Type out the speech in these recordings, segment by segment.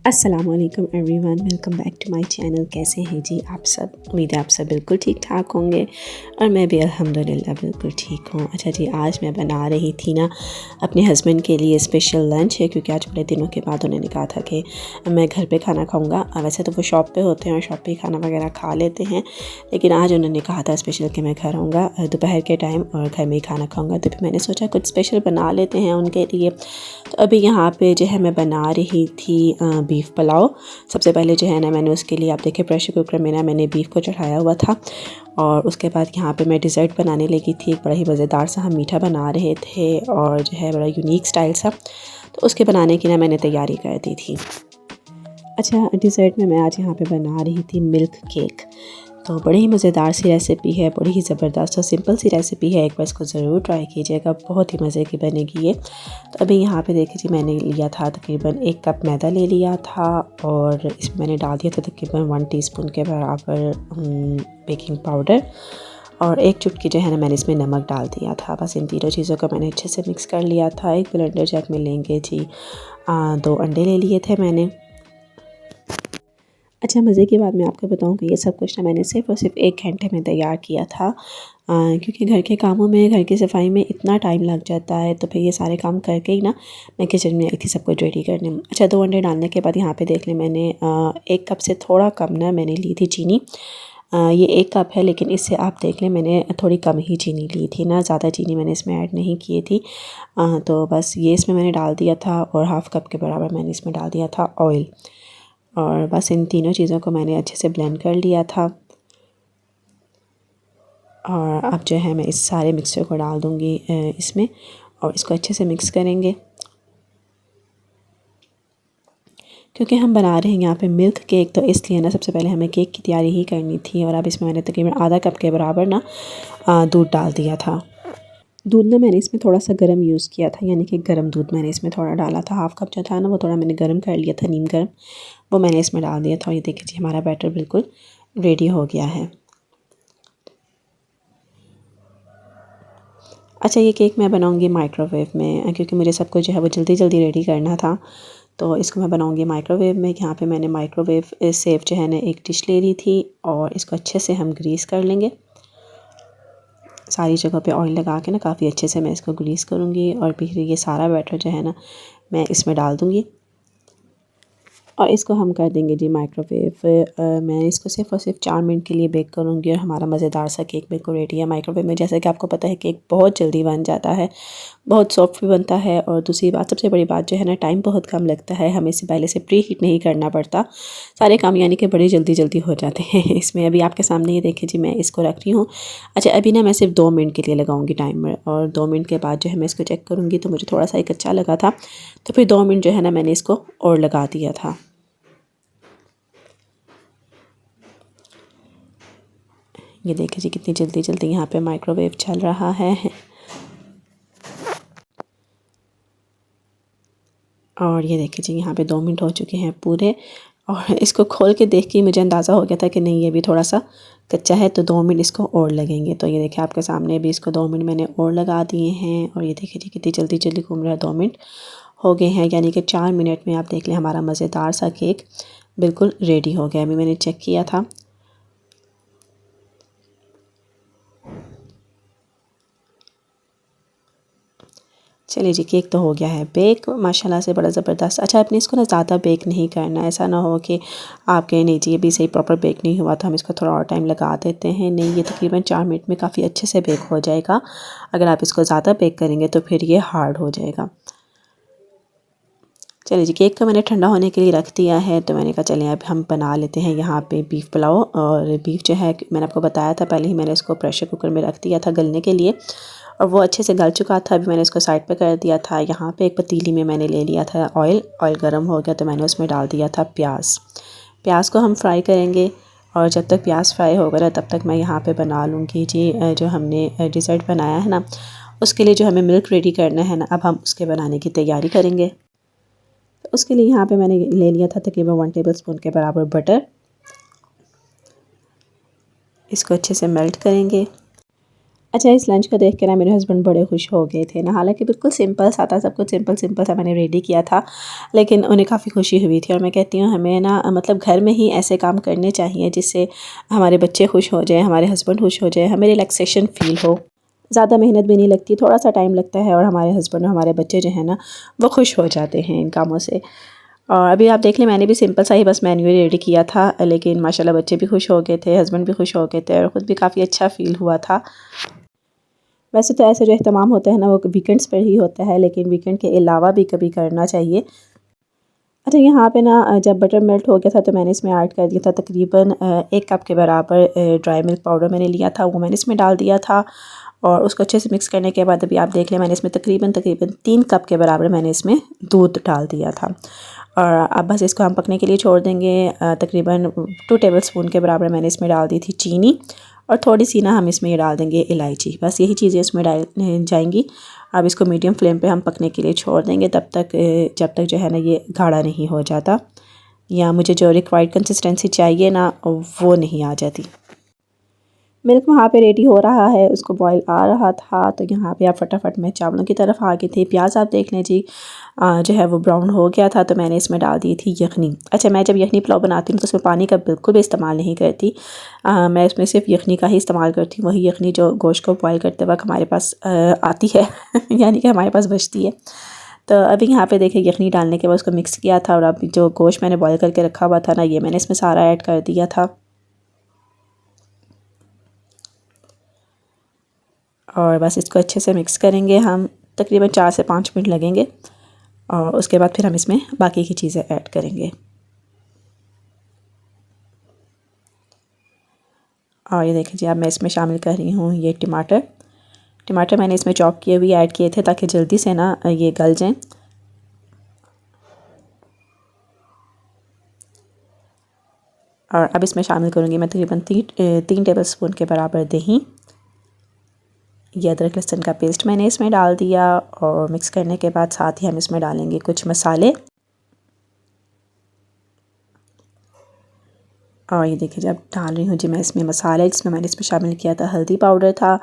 अस्सलामुअलैकुम everyone, welcome back to my channel. कैसे हैं जी आप सब? उम्मीद है आप सब बिल्कुल ठीक ठाक होंगे और मैं भी अल्हम्दुलिल्लाह बिल्कुल ठीक हूँ। अच्छा जी, आज मैं बना रही थी ना अपने हस्बैंड के लिए स्पेशल लंच है, क्योंकि आज बड़े दिनों के बाद उन्होंने कहा था कि मैं घर पे खाना खाऊंगा। वैसे तो वो शॉप पे होते हैं और शॉप पे ही खाना वगैरह खा लेते हैं, लेकिन आज उन्होंने कहा था स्पेशल कि मैं घर आऊँगा दोपहर के टाइम और घर में ही खाना खाऊँगा। तो फिर मैंने सोचा कुछ स्पेशल बना लेते हैं उनके लिए। तो अभी यहाँ पे जो है मैं बना रही थी बीफ पुलाव। सबसे पहले जो है ना मैंने उसके लिए, आप देखिए प्रेशर कुकर में ना मैंने बीफ को चढ़ाया हुआ था और उसके बाद यहाँ पे मैं डिज़र्ट बनाने लगी थी। एक बड़ा ही मज़ेदार सा हम मीठा बना रहे थे और जो है बड़ा यूनिक स्टाइल सा, तो उसके बनाने की ना मैंने तैयारी कर दी थी। अच्छा, डिज़र्ट में मैं आज यहाँ पे बना रही थी मिल्क केक। तो बड़ी ही मज़ेदार सी रेसिपी है, बड़ी ही ज़बरदस्त और सिंपल सी रेसिपी है। एक बार इसको ज़रूर ट्राई कीजिएगा, बहुत ही मज़े की बनेगी ये। तो अभी यहाँ पे देखिए जी, मैंने लिया था तकरीबन 1 कप मैदा ले लिया था और इसमें मैंने डाल दिया था तकरीबन 1 टीस्पून के बराबर बेकिंग पाउडर और 1 चुटकी जो है ना मैंने इसमें नमक डाल दिया था। बस इन तीनों चीज़ों को मैंने अच्छे से मिक्स कर लिया था। एक ब्लेंडर जग में लेंगे जी 2 अंडे ले लिए थे मैंने। अच्छा, मज़े की बात मैं आपको बताऊं कि ये सब कुछ ना मैंने सिर्फ़ और सिर्फ 1 घंटे में तैयार किया था, क्योंकि घर के कामों में, घर की सफाई में इतना टाइम लग जाता है, तो फिर ये सारे काम करके ही ना मैं किचन में आई थी सब कुछ रेडी करने। अच्छा, 2 अंडे डालने के बाद यहाँ पे देख लें मैंने 1 कप से थोड़ा कम ना मैंने ली थी चीनी। ये 1 कप है, लेकिन इससे आप देख लें मैंने थोड़ी कम ही चीनी ली थी ना, ज़्यादा चीनी मैंने इसमें ऐड नहीं की थी। तो बस ये इसमें मैंने डाल दिया था और हाफ़ कप के बराबर मैंने इसमें डाल दिया था ऑयल और बस इन तीनों चीज़ों को मैंने अच्छे से ब्लेंड कर लिया था। और अब जो है मैं इस सारे मिक्सचर को डाल दूँगी इसमें और इसको अच्छे से मिक्स करेंगे, क्योंकि हम बना रहे हैं यहाँ पे मिल्क केक, तो इसलिए ना सबसे पहले हमें केक की तैयारी ही करनी थी। और अब इसमें मैंने तकरीबन आधा कप के बराबर ना दूध डाल दिया था। दूध ना मैंने इसमें थोड़ा सा गर्म यूज़ किया था, यानी कि गर्म दूध मैंने इसमें थोड़ा डाला था। हाफ़ कप जो था ना वो थोड़ा मैंने गर्म कर लिया था, नीम गर्म, वो मैंने इसमें डाल दिया था। और ये देखिए जी, हमारा बैटर बिल्कुल रेडी हो गया है। अच्छा, ये केक मैं बनाऊंगी माइक्रोवेव में, क्योंकि मुझे सब कुछ जो है वो जल्दी जल्दी रेडी करना था, तो इसको मैं बनाऊंगी माइक्रोवेव में। यहाँ पे मैंने माइक्रोवेव सेव जो है ना एक डिश ले ली थी और इसको अच्छे से हम ग्रीस कर लेंगे। सारी जगह पे ऑयल लगा के ना काफ़ी अच्छे से मैं इसको ग्रीस करूँगी और फिर ये सारा बैटर जो है ना मैं इसमें डाल दूँगी और इसको हम कर देंगे जी माइक्रोवेव। मैं इसको सिर्फ और सिर्फ 4 मिनट के लिए बेक करूँगी और हमारा मज़ेदार सा केक बिल्कुल रेडी है। माइक्रोवेव में जैसे कि आपको पता है केक बहुत जल्दी बन जाता है, बहुत सॉफ्ट भी बनता है और दूसरी बात, सबसे बड़ी बात जो है ना, टाइम बहुत कम लगता है, हमें इससे पहले से प्री हीट नहीं करना पड़ता, सारे काम यानी कि बड़े जल्दी जल्दी हो जाते हैं इसमें। अभी आपके सामने ये देखिए जी, मैं इसको रख रही हूँ। अच्छा, अभी ना मैं सिर्फ 2 मिनट के लिए लगाऊंगी टाइमर और 2 मिनट के बाद जो है मैं इसको चेक करूँगी। तो मुझे थोड़ा सा एक अच्छा लगा था, तो फिर 2 मिनट जो है ना मैंने इसको और लगा दिया था। ये देखिए जी, कितनी जल्दी जल्दी यहाँ पे माइक्रोवेव चल रहा है। और ये देखिए जी, यहाँ पे 2 मिनट हो चुके हैं पूरे और इसको खोल के देख के मुझे अंदाज़ा हो गया था कि नहीं, ये भी थोड़ा सा कच्चा है, तो 2 मिनट इसको और लगेंगे। तो ये देखिए आपके सामने भी इसको 2 मिनट मैंने और लगा दिए हैं और ये देखिए जी कितनी जल्दी जल्दी घूम रहा है। 2 मिनट हो गए हैं, यानी कि 4 मिनट में आप देख लें हमारा मज़ेदार सा केक बिल्कुल रेडी हो गया। अभी मैंने चेक किया था। चलिए जी, केक तो हो गया है बेक माशाल्लाह से, बड़ा ज़बरदस्त। अच्छा, आपने इसको ना ज़्यादा बेक नहीं करना, ऐसा ना हो कि आप कहें नहीं जी ये भी सही प्रॉपर बेक नहीं हुआ, तो हम इसको थोड़ा और टाइम लगा देते हैं। नहीं, ये तकरीबन 4 मिनट में काफ़ी अच्छे से बेक हो जाएगा। अगर आप इसको ज़्यादा बेक करेंगे तो फिर ये हार्ड हो जाएगा। चलिए जी, केक को मैंने ठंडा होने के लिए रख दिया है, तो मैंने कहा चलें अब हम बना लेते हैं यहाँ पे बीफ पुलाव। और बीफ जो है मैंने आपको बताया था पहले ही, मैंने इसको प्रेशर कुकर में रख दिया था गलने के लिए और वो अच्छे से गल चुका था। अभी मैंने इसको साइड पे कर दिया था। यहाँ पे एक पतीली में मैंने ले लिया था ऑयल। ऑयल गर्म हो गया तो मैंने उसमें डाल दिया था प्याज। प्याज को हम फ्राई करेंगे और जब तक प्याज फ्राई होगा ना तब तक मैं यहाँ पे बना लूँगी जी जो हमने डिज़र्ट बनाया है ना, उसके लिए जो हमें मिल्क रेडी करना है ना, अब हम उसके बनाने की तैयारी करेंगे। तो उसके लिए यहाँ पे मैंने ले लिया था तकरीबन 1 टेबलस्पून के बराबर बटर। इसको अच्छे से मेल्ट करेंगे। अच्छा, इस लंच को देख के ना मेरे हस्बैंड बड़े खुश हो गए थे ना। हालांकि बिल्कुल सिंपल सा था, सब कुछ सिंपल सिंपल सा मैंने रेडी किया था, लेकिन उन्हें काफ़ी खुशी हुई थी। और मैं कहती हूँ हमें ना मतलब घर में ही ऐसे काम करने चाहिए जिससे हमारे बच्चे खुश हो जाएं, हमारे हस्बैंड खुश हो जाए, हमें रिलैक्सेशन फ़ील हो। ज़्यादा मेहनत भी नहीं लगती, थोड़ा सा टाइम लगता है और हमारे हस्बैंड और हमारे बच्चे जो है ना वो खुश हो जाते हैं इन कामों से। और अभी आप देख लें, मैंने भी सिंपल सा ही बस मेन्यू रेडी किया था, लेकिन माशाल्लाह बच्चे भी खुश हो गए थे, हस्बैंड भी खुश हो गए थे और ख़ुद भी काफ़ी अच्छा फ़ील हुआ था। वैसे तो ऐसे जो अहतमाम होता है ना वो वीकेंड्स पर ही होता है, लेकिन वीकेंड के अलावा भी कभी करना चाहिए। अच्छा, यहाँ पे ना जब बटर मेल्ट हो गया था तो मैंने इसमें ऐड कर दिया था तकरीबन 1 कप के बराबर ड्राई मिल्क पाउडर मैंने लिया था, वो मैंने इसमें डाल दिया था। और उसको अच्छे से मिक्स करने के बाद अभी आप देख लें, मैंने इसमें तकरीबन 3 कप के बराबर मैंने इसमें दूध डाल दिया था। और अब बस इसको हम पकने के लिए छोड़ देंगे। तकरीबन 2 टेबल स्पून के बराबर मैंने इसमें डाल दी थी चीनी, और थोड़ी सी ना हम इसमें ये डाल देंगे इलायची। बस यही चीज़ें इसमें डाल जाएंगी। अब इसको मीडियम फ्लेम पे हम पकने के लिए छोड़ देंगे तब तक जब तक जो है ना ये गाढ़ा नहीं हो जाता, या मुझे जो रिक्वायर्ड कंसिस्टेंसी चाहिए ना वो नहीं आ जाती। मिल्क वहाँ पे रेडी हो रहा है, उसको बॉईल आ रहा था, तो यहाँ पे आप फटाफट मैं चावलों की तरफ आ गई थी। प्याज आप देख लें जी, जो है वो ब्राउन हो गया था, तो मैंने इसमें डाल दी थी यखनी। अच्छा, मैं जब यखनी पुलाव बनाती हूँ तो उसमें पानी का बिल्कुल भी इस्तेमाल नहीं करती। मैं इसमें सिर्फ यखनी का ही इस्तेमाल करती हूँ, वही यखनी जो गोश्त को बॉयल करते वक्त हमारे पास आती है यानी कि हमारे पास बचती है। तो अभी यहाँ पे देखिए यखनी डालने के बाद उसको मिक्स किया था, और अभी जो गोश्त मैंने बॉयल करके रखा हुआ था ना, ये मैंने इसमें सारा ऐड कर दिया था। और बस इसको अच्छे से मिक्स करेंगे हम, तकरीबन 4 से 5 मिनट लगेंगे, और उसके बाद फिर हम इसमें बाकी की चीज़ें ऐड करेंगे। और ये देखिए जी, अब मैं इसमें शामिल कर रही हूँ ये टमाटर मैंने इसमें चॉप किए हुए ऐड किए थे ताकि जल्दी से ना ये गल जाएं। और अब इसमें शामिल करूँगी मैं तकरीबन 3 टेबल स्पून के बराबर दही। ये अदरक लहसुन का पेस्ट मैंने इसमें डाल दिया, और मिक्स करने के बाद साथ ही हम इसमें डालेंगे कुछ मसाले। और ये देखिए जब डाल रही हूँ जी मैं इसमें मसाले, जिसमें मैंने इसमें शामिल किया था हल्दी पाउडर था,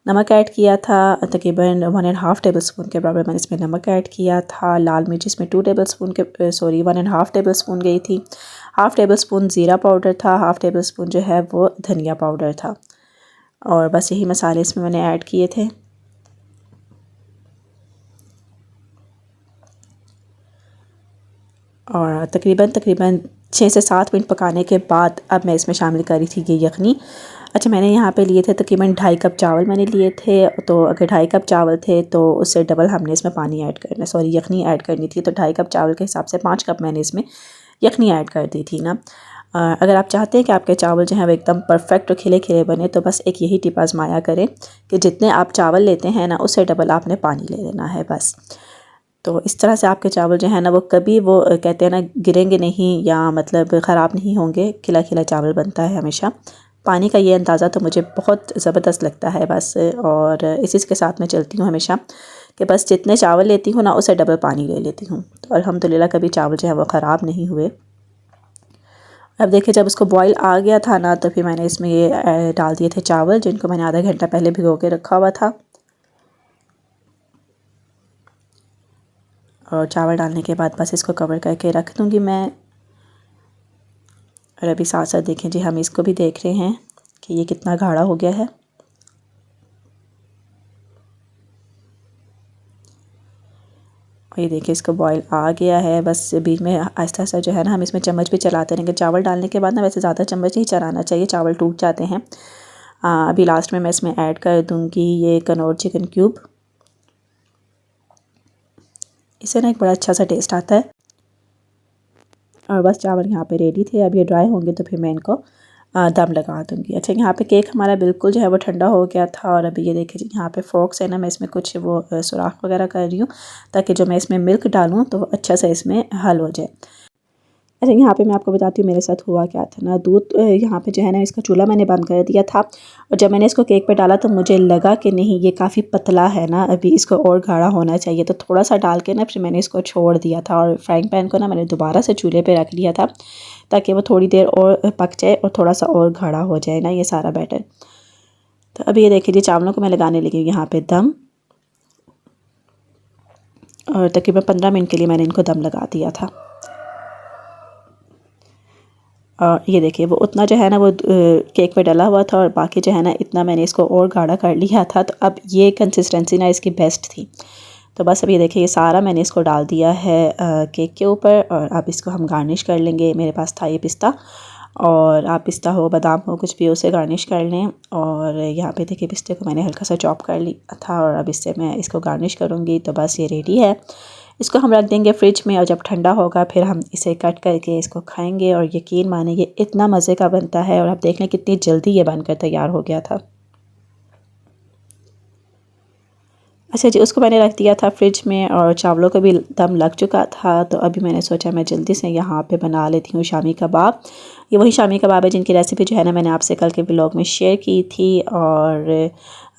नमक ऐड किया था तकरीबन 1.5 टेबल स्पून के बराबर मैंने इसमें नमक ऐड किया था। लाल मिर्च इसमें 2 टेबल स्पून के 1.5 टेबल स्पून गई थी। हाफ़ टेबल स्पून ज़ीरा पाउडर था, हाफ़ टेबल स्पून जो है वो धनिया पाउडर था। और बस यही मसाले इसमें मैंने ऐड किए थे। और तकरीबन 6 से 7 मिनट पकाने के बाद अब मैं इसमें शामिल करी थी ये यखनी। अच्छा, मैंने यहाँ पे लिए थे तकरीबन 2.5 कप चावल मैंने लिए थे, तो अगर 2.5 कप चावल थे तो उससे डबल हमने इसमें पानी ऐड करना, सॉरी यखनी ऐड करनी थी। तो 2.5 कप चावल के हिसाब से 5 कप मैंने इसमें यखनी ऐड कर दी थी ना। अगर आप चाहते हैं कि आपके चावल जो हैं वो एकदम परफेक्ट और खिले खिले बने, तो बस एक यही टिप आजमाया करें कि जितने आप चावल लेते हैं ना उससे डबल आपने पानी ले लेना है बस। तो इस तरह से आपके चावल जो है ना वो कभी वो कहते हैं ना गिरेंगे नहीं, या मतलब ख़राब नहीं होंगे, खिला खिला चावल बनता है हमेशा। पानी का ये अंदाज़ा तो मुझे बहुत ज़बरदस्त लगता है बस, और इसी के साथ मैं चलती हूँ हमेशा कि बस जितने चावल लेती हूँ ना उससे डबल पानी ले लेती हूँ। तो अल्हम्दुलिल्लाह कभी चावल जो है वो ख़राब नहीं हुए। अब देखिए जब उसको बॉईल आ गया था ना, तो फिर मैंने इसमें ये डाल दिए थे चावल, जिनको मैंने आधा घंटा पहले भिगो के रखा हुआ था। और चावल डालने के बाद बस इसको कवर करके रख दूँगी मैं। और अभी साथ साथ देखें जी, हम इसको भी देख रहे हैं कि ये कितना गाढ़ा हो गया है। और ये देखिए इसको बॉईल आ गया है। बस बीच में आहिस्ता आहिस्ता जो है ना हम इसमें चम्मच भी चलाते रहेंगे। चावल डालने के बाद ना वैसे ज़्यादा चम्मच नहीं चलाना चाहिए, चावल टूट जाते हैं। अभी लास्ट में मैं इसमें ऐड कर दूँगी ये कनौर चिकन क्यूब। इससे ना एक बड़ा अच्छा सा टेस्ट आता है। और बस चावल यहाँ पे रेडी थे, अब ये ड्राई होंगे तो फिर मैं इनको दम लगा दूँगी। अच्छा, यहाँ पे केक हमारा बिल्कुल जो है वो ठंडा हो गया था, और अभी ये देखिए यहाँ पे फोर्क से ना मैं इसमें कुछ वो सुराख वगैरह कर रही हूँ ताकि जो मैं इसमें मिल्क डालूँ तो अच्छा से इसमें हल हो जाए। अच्छा, यहाँ पे मैं आपको बताती हूँ मेरे साथ हुआ क्या था ना। दूध यहाँ पे जो है ना इसका चूल्हा मैंने बंद कर दिया था, और जब मैंने इसको केक पे डाला तो मुझे लगा कि नहीं ये काफ़ी पतला है ना, अभी इसको और गाढ़ा होना चाहिए। तो थोड़ा सा डाल के ना फिर मैंने इसको छोड़ दिया था, और फ्राइंग पैन को ना मैंने दोबारा से चूल्हे पे रख लिया था ताकि वो थोड़ी देर और पक जाए और थोड़ा सा और गाढ़ा हो जाए ना ये सारा बैटर। तो अभी ये देखिए जी, चावलों को मैं लगाने लगी हूँ यहाँ पे दम, और तकरीबन 15 मिनट के लिए मैंने इनको दम लगा दिया था। और ये देखिए वो उतना जो है ना वो केक पे डला हुआ था, और बाकी जो है ना इतना मैंने इसको और गाढ़ा कर लिया था। तो अब ये कंसिस्टेंसी ना इसकी बेस्ट थी। तो बस अब ये देखिए ये सारा मैंने इसको डाल दिया है केक के ऊपर, और अब इसको हम गार्निश कर लेंगे। मेरे पास था ये पिस्ता, और आप पिस्ता हो बादाम हो कुछ भी उसे गार्निश कर लें। और यहाँ पे देखिए पिस्ते को मैंने हल्का सा चॉप कर लिया था, और अब इससे मैं इसको गार्निश करूँगी। तो बस ये रेडी है। इसको हम रख देंगे फ्रिज में, और जब ठंडा होगा फिर हम इसे कट करके इसको खाएंगे। और यकीन मानिए इतना मज़े का बनता है, और आप देख लें कितनी जल्दी ये बनकर तैयार हो गया था। अच्छा जी, उसको मैंने रख दिया था फ्रिज में, और चावलों का भी दम लग चुका था। तो अभी मैंने सोचा मैं जल्दी से यहाँ पे बना लेती हूँ शामी कबाब। ये वही शामी कबाब है जिनकी रेसिपी जो है ना मैंने आपसे कल के व्लॉग में शेयर की थी। और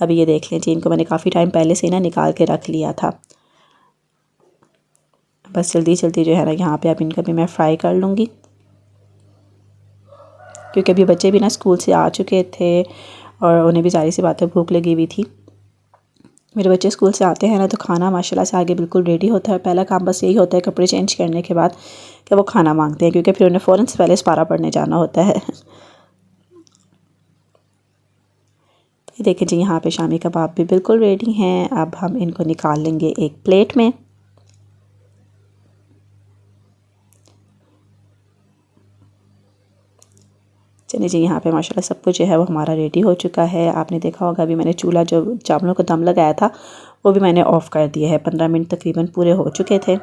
अभी ये देख लें जी, इनको मैंने काफ़ी टाइम पहले से ना निकाल के रख लिया था। बस जल्दी जल्दी जो है ना यहाँ पे अब इनका भी मैं फ्राई कर लूँगी, क्योंकि अभी बच्चे भी ना स्कूल से आ चुके थे, और उन्हें भी ज़ाहिर सी बात है भूख लगी हुई थी। मेरे बच्चे स्कूल से आते हैं ना तो खाना माशाल्लाह से आगे बिल्कुल रेडी होता है। पहला काम बस यही होता है कपड़े चेंज करने के बाद कि वो खाना मांगते हैं, क्योंकि फिर उन्हें फ़ौरन से पहले पारा पढ़ने जाना होता है। ये देखिए जी, यहाँ पे शामी कबाब भी बिल्कुल रेडी हैं। अब हम इनको निकाल लेंगे एक प्लेट में। चलिए जी, यहाँ पे माशाल्लाह सब कुछ जो है वो हमारा रेडी हो चुका है। आपने देखा होगा अभी मैंने चूल्हा जो चावलों को दम लगाया था वो भी मैंने ऑफ़ कर दिया है। 15 मिनट तकरीबन पूरे हो चुके थे।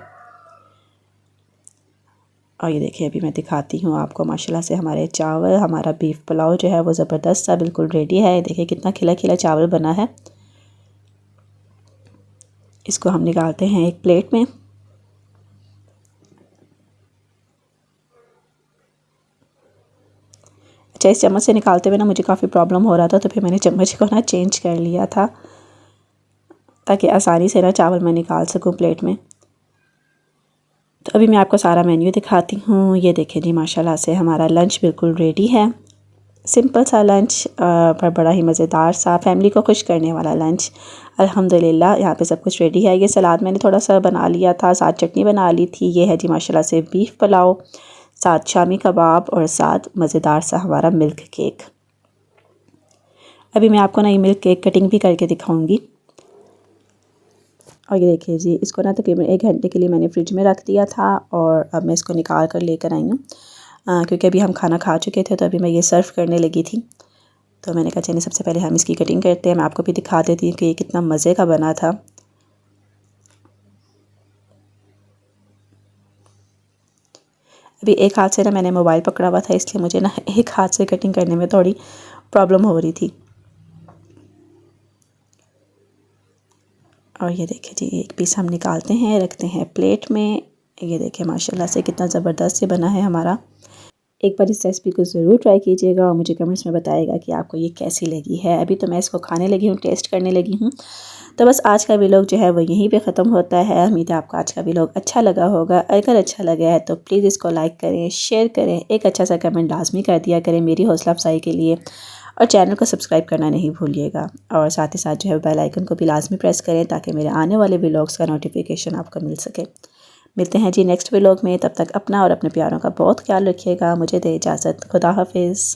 और ये देखिए अभी मैं दिखाती हूँ आपको, माशाल्लाह से हमारे चावल, हमारा बीफ पुलाव जो है वो ज़बरदस्त सा बिल्कुल रेडी है। देखिए कितना खिला खिला चावल बना है। इसको हम निकालते हैं एक प्लेट में। अच्छा, इस चम्मच से निकालते हुए ना मुझे काफ़ी प्रॉब्लम हो रहा था, तो फिर मैंने चम्मच को ना चेंज कर लिया था, ताकि आसानी से ना चावल मैं निकाल सकूँ प्लेट में। तो अभी मैं आपको सारा मेन्यू दिखाती हूँ। ये देखें जी, माशाल्लाह से हमारा लंच बिल्कुल रेडी है। सिंपल सा लंच, पर बड़ा ही मज़ेदार सा, फैमिली को खुश करने वाला लंच। अल्हम्दुलिल्लाह यहाँ पे सब कुछ रेडी है। ये सलाद मैंने थोड़ा सा बना लिया था, साथ चटनी बना ली थी। ये है जी माशाल्लाह से बीफ पुलाव, साथ शामी कबाब, और साथ मज़ेदार सा हमारा मिल्क केक। अभी मैं आपको ना ये मिल्क केक कटिंग भी करके दिखाऊंगी। और ये देखिए जी, इसको ना तकरीबन 1 घंटे के लिए मैंने फ्रिज में रख दिया था, और अब मैं इसको निकाल कर लेकर आई हूँ, क्योंकि अभी हम खाना खा चुके थे। तो अभी मैं ये सर्व करने लगी थी। तो मैंने कहा चलिए सबसे पहले हम इसकी कटिंग करते हैं। मैं आपको भी दिखा देती हूँ कि ये कितना मज़े का बना था। अभी एक हाथ से ना मैंने मोबाइल पकड़ा हुआ था, इसलिए मुझे ना एक हाथ से कटिंग करने में थोड़ी प्रॉब्लम हो रही थी। और ये देखिए जी, एक पीस हम निकालते हैं, रखते हैं प्लेट में। ये देखिए माशाल्लाह से कितना ज़बरदस्त से बना है हमारा। एक बार इस रेसिपी को ज़रूर ट्राई कीजिएगा, और मुझे कमेंट्स में बताइएगा कि आपको ये कैसी लगी है। अभी तो मैं इसको खाने लगी हूँ, टेस्ट करने लगी हूँ। तो बस आज का व्लॉग जो है वो यहीं पे ख़त्म होता है। उम्मीद है आपको आज का व्लॉग अच्छा लगा होगा। अगर अच्छा लगा है तो प्लीज़ इसको लाइक करें, शेयर करें, एक अच्छा सा कमेंट लाजमी कर दिया करें मेरी हौसला अफजाई के लिए, और चैनल को सब्सक्राइब करना नहीं भूलिएगा। और साथ ही साथ जो है बेल आइकन को भी लाजमी प्रेस करें, ताकि मेरे आने वाले व्लॉग्स का नोटिफिकेशन आपको मिल सके। मिलते हैं जी नेक्स्ट व्लॉग में। तब तक अपना और अपने प्यारों का बहुत ख्याल रखिएगा। मुझे दे इजाज़त। खुदा हाफिज़।